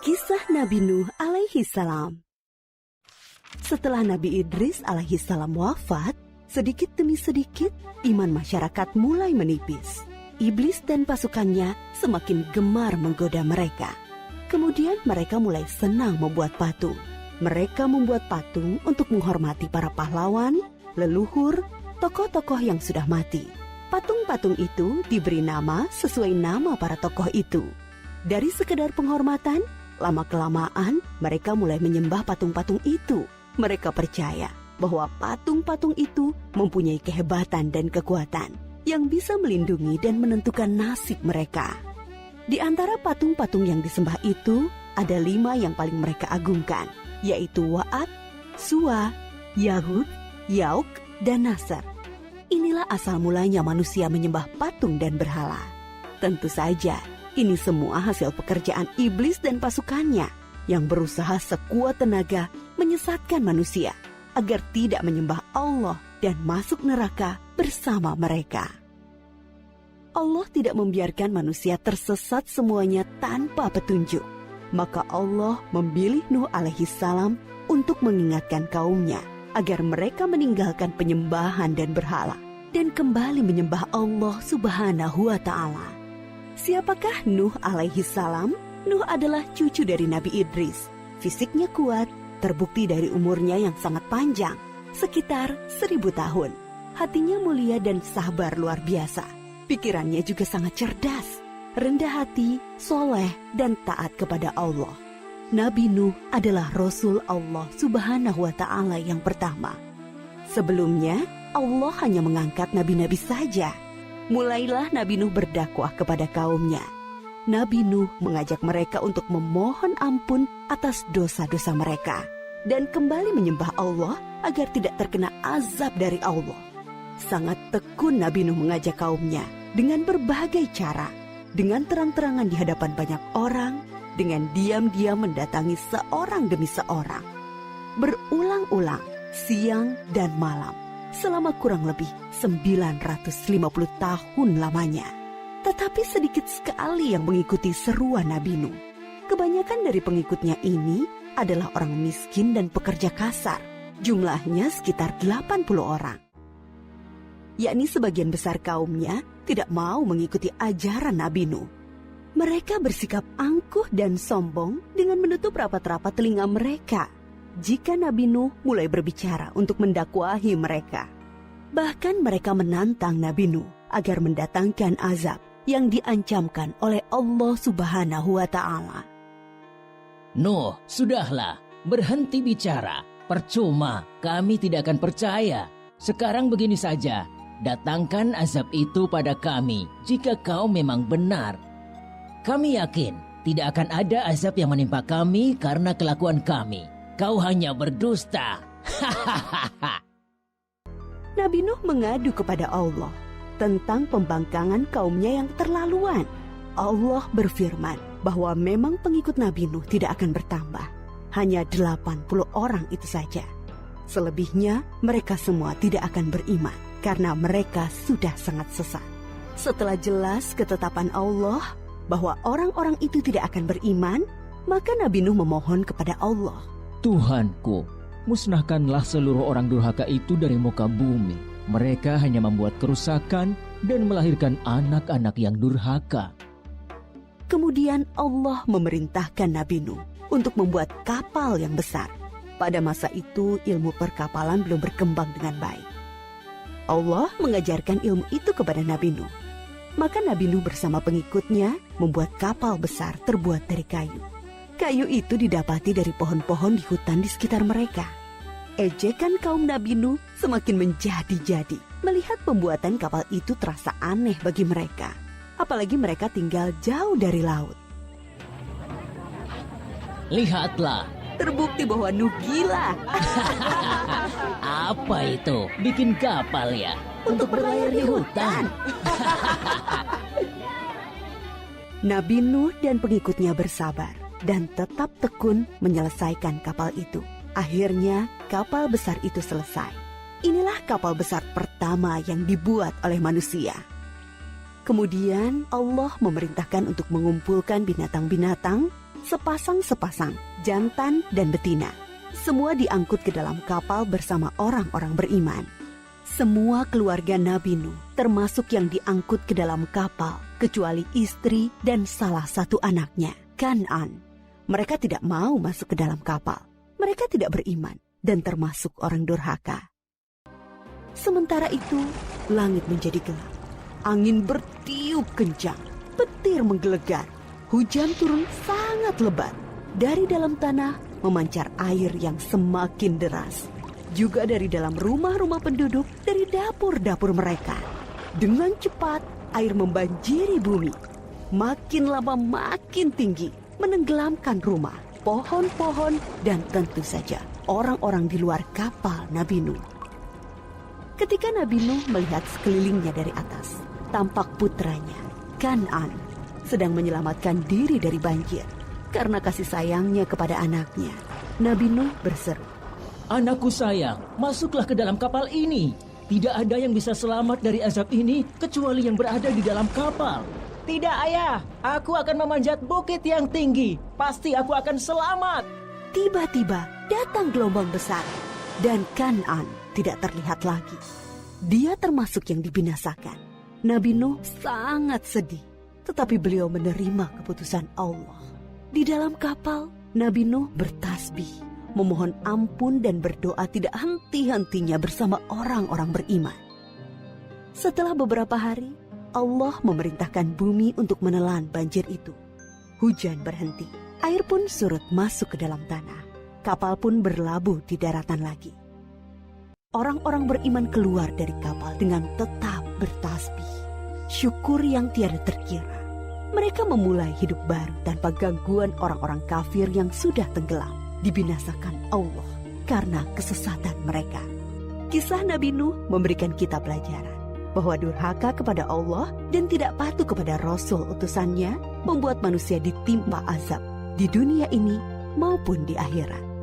Kisah Nabi Nuh alaihi salam. Setelah Nabi Idris alaihi salam wafat, sedikit demi sedikit iman masyarakat mulai menipis. Iblis dan pasukannya semakin gemar menggoda mereka. Kemudian mereka mulai senang membuat patung. Mereka membuat patung untuk menghormati para pahlawan, leluhur, tokoh-tokoh yang sudah mati. Patung-patung itu diberi nama sesuai nama para tokoh itu. Dari sekedar penghormatan, lama-kelamaan mereka mulai menyembah patung-patung itu. Mereka percaya bahwa patung-patung itu mempunyai kehebatan dan kekuatan yang bisa melindungi dan menentukan nasib mereka. Di antara patung-patung yang disembah itu, ada 5 yang paling mereka agungkan, yaitu Wa'ad, Suwa, Yahud, Yauk, dan Nasr. Inilah asal mulanya manusia menyembah patung dan berhala. Tentu saja, ini semua hasil pekerjaan iblis dan pasukannya yang berusaha sekuat tenaga menyesatkan manusia agar tidak menyembah Allah dan masuk neraka bersama mereka. Allah tidak membiarkan manusia tersesat semuanya tanpa petunjuk. Maka Allah memilih Nuh alaihi salam untuk mengingatkan kaumnya agar mereka meninggalkan penyembahan dan berhala dan kembali menyembah Allah Subhanahu wa Ta'ala. Siapakah Nuh alaihi salam? Nuh adalah cucu dari Nabi Idris. Fisiknya kuat, terbukti dari umurnya yang sangat panjang, sekitar 1000 tahun. Hatinya mulia dan sabar luar biasa. Pikirannya juga sangat cerdas, rendah hati, soleh, dan taat kepada Allah. Nabi Nuh adalah Rasul Allah Subhanahu wa Ta'ala yang pertama. Sebelumnya, Allah hanya mengangkat nabi-nabi saja. Mulailah Nabi Nuh berdakwah kepada kaumnya. Nabi Nuh mengajak mereka untuk memohon ampun atas dosa-dosa mereka dan kembali menyembah Allah agar tidak terkena azab dari Allah. Sangat tekun Nabi Nuh mengajak kaumnya dengan berbagai cara, dengan terang-terangan di hadapan banyak orang, dengan diam-diam mendatangi seorang demi seorang. Berulang-ulang, siang dan malam, selama kurang lebih 950 tahun lamanya. Tetapi sedikit sekali yang mengikuti seruan Nabi Nuh. Kebanyakan dari pengikutnya ini adalah orang miskin dan pekerja kasar. Jumlahnya sekitar 80 orang. Yakni sebagian besar kaumnya tidak mau mengikuti ajaran Nabi Nuh. Mereka bersikap angkuh dan sombong dengan menutup rapat-rapat telinga mereka jika Nabi Nuh mulai berbicara untuk mendakwahi mereka. Bahkan mereka menantang Nabi Nuh agar mendatangkan azab yang diancamkan oleh Allah Subhanahu wa Ta'ala. Nuh, sudahlah, berhenti bicara. Percuma, kami tidak akan percaya. Sekarang begini saja, datangkan azab itu pada kami jika kau memang benar. Kami yakin tidak akan ada azab yang menimpa kami karena kelakuan kami. Kau hanya berdusta. Nabi Nuh mengadu kepada Allah tentang pembangkangan kaumnya yang terlaluan. Allah berfirman bahwa memang pengikut Nabi Nuh tidak akan bertambah. Hanya 80 orang itu saja. Selebihnya mereka semua tidak akan beriman karena mereka sudah sangat sesat. Setelah jelas ketetapan Allah bahwa orang-orang itu tidak akan beriman, maka Nabi Nuh memohon kepada Allah. Tuhanku, musnahkanlah seluruh orang durhaka itu dari muka bumi. Mereka hanya membuat kerusakan dan melahirkan anak-anak yang durhaka. Kemudian Allah memerintahkan Nabi Nuh untuk membuat kapal yang besar. Pada masa itu ilmu perkapalan belum berkembang dengan baik. Allah mengajarkan ilmu itu kepada Nabi Nuh. Maka Nabi Nuh bersama pengikutnya membuat kapal besar terbuat dari kayu. Kayu itu didapati dari pohon-pohon di hutan di sekitar mereka. Ejekan kaum Nabi Nuh semakin menjadi-jadi. Melihat pembuatan kapal itu terasa aneh bagi mereka. Apalagi mereka tinggal jauh dari laut. Lihatlah, Terbukti bahwa Nuh gila. apa itu? Bikin kapal ya? Untuk berlayar di hutan. Nabi Nuh dan pengikutnya bersabar dan tetap tekun menyelesaikan kapal itu. Akhirnya kapal besar itu selesai. Inilah kapal besar pertama yang dibuat oleh manusia. Kemudian Allah memerintahkan untuk mengumpulkan binatang-binatang sepasang-sepasang, jantan dan betina. Semua diangkut ke dalam kapal bersama orang-orang beriman. Semua keluarga Nabi Nuh, termasuk yang diangkut ke dalam kapal, kecuali istri dan salah satu anaknya, Kan'an. Mereka tidak mau masuk ke dalam kapal. Mereka tidak beriman dan termasuk orang durhaka. Sementara itu, langit menjadi gelap. Angin bertiup kencang, petir menggelegar, hujan turun sangat lebat. Dari dalam tanah memancar air yang semakin deras. Juga dari dalam rumah-rumah penduduk, dari dapur-dapur mereka. Dengan cepat, air membanjiri bumi. Makin lama makin tinggi, menenggelamkan rumah, pohon-pohon, dan tentu saja orang-orang di luar kapal Nabi Nuh. Ketika Nabi Nuh melihat sekelilingnya dari atas, tampak putranya, Kan'an, sedang menyelamatkan diri dari banjir. Karena kasih sayangnya kepada anaknya, Nabi Nuh berseru, Anakku sayang, masuklah ke dalam kapal ini. Tidak ada yang bisa selamat dari azab ini kecuali yang berada di dalam kapal. Tidak ayah, aku akan memanjat bukit yang tinggi. Pasti aku akan selamat. Tiba-tiba datang gelombang besar dan Kan'an tidak terlihat lagi. Dia termasuk yang dibinasakan. Nabi Nuh sangat sedih, tetapi beliau menerima keputusan Allah. Di dalam kapal, Nabi Nuh bertasbih, memohon ampun dan berdoa tidak henti-hentinya bersama orang-orang beriman. Setelah beberapa hari, Allah memerintahkan bumi untuk menelan banjir itu. Hujan berhenti, air pun surut masuk ke dalam tanah. Kapal pun berlabuh di daratan lagi. Orang-orang beriman keluar dari kapal dengan tetap bertasbih. Syukur yang tiada terkira. Mereka memulai hidup baru tanpa gangguan orang-orang kafir yang sudah tenggelam, dibinasakan Allah karena kesesatan mereka. Kisah Nabi Nuh memberikan kita pelajaran bahwa durhaka kepada Allah dan tidak patuh kepada Rasul utusannya membuat manusia ditimpa azab di dunia ini maupun di akhirat.